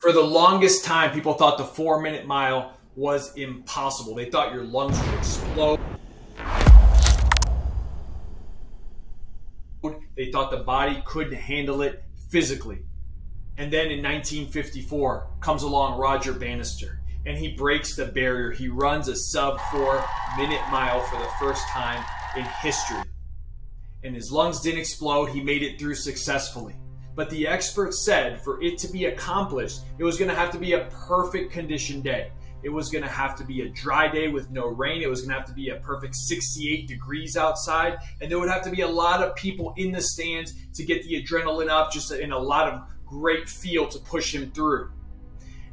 For the longest time, people thought the 4 minute mile was impossible. They thought your lungs would explode. They thought the body couldn't handle it physically. And then in 1954 comes along Roger Bannister, and he breaks the barrier. He runs a sub 4 minute mile for the first time in history. And his lungs didn't explode. He made it through successfully. But the experts said for it to be accomplished, it was going to have to be a perfect condition day. It was going to have to be a dry day with no rain. It was going to have to be a perfect 68 degrees outside. And there would have to be a lot of people in the stands to get the adrenaline up, just in a lot of great feel to push him through.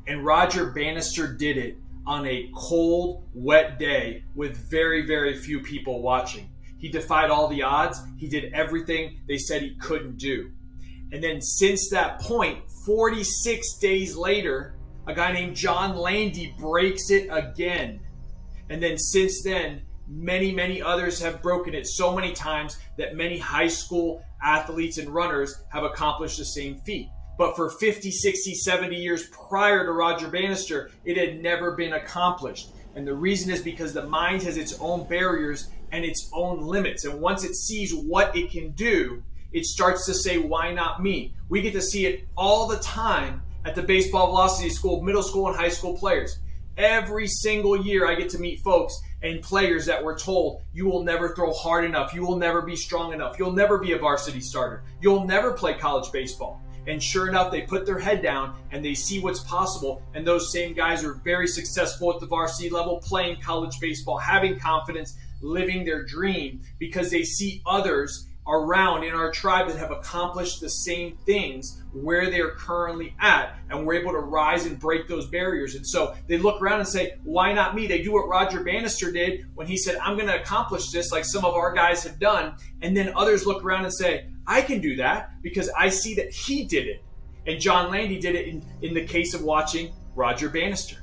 And Roger Bannister did it on a cold, wet day with very, very few people watching. He defied all the odds. He did everything they said he couldn't do. And then since that point, 46 days later, a guy named John Landy breaks it again. And then since then, many, many others have broken it so many times that many high school athletes and runners have accomplished the same feat. But for 50, 60, 70 years prior to Roger Bannister, it had never been accomplished. And the reason is because the mind has its own barriers and its own limits. And once it sees what it can do, it starts to say, why not me? We get to see it all the time at the Baseball Velocity School, middle school and high school players. Every single year I get to meet folks and players that were told, you will never throw hard enough. You will never be strong enough. You'll never be a varsity starter. You'll never play college baseball. And sure enough, they put their head down and they see what's possible. And those same guys are very successful at the varsity level, playing college baseball, having confidence, living their dream because they see others around in our tribe that have accomplished the same things where they're currently at, and we're able to rise and break those barriers. And so they look around and say, why not me? They do what Roger Bannister did when he said, I'm going to accomplish this like some of our guys have done. And then others look around and say, I can do that because I see that he did it. And John Landy did it in the case of watching Roger Bannister.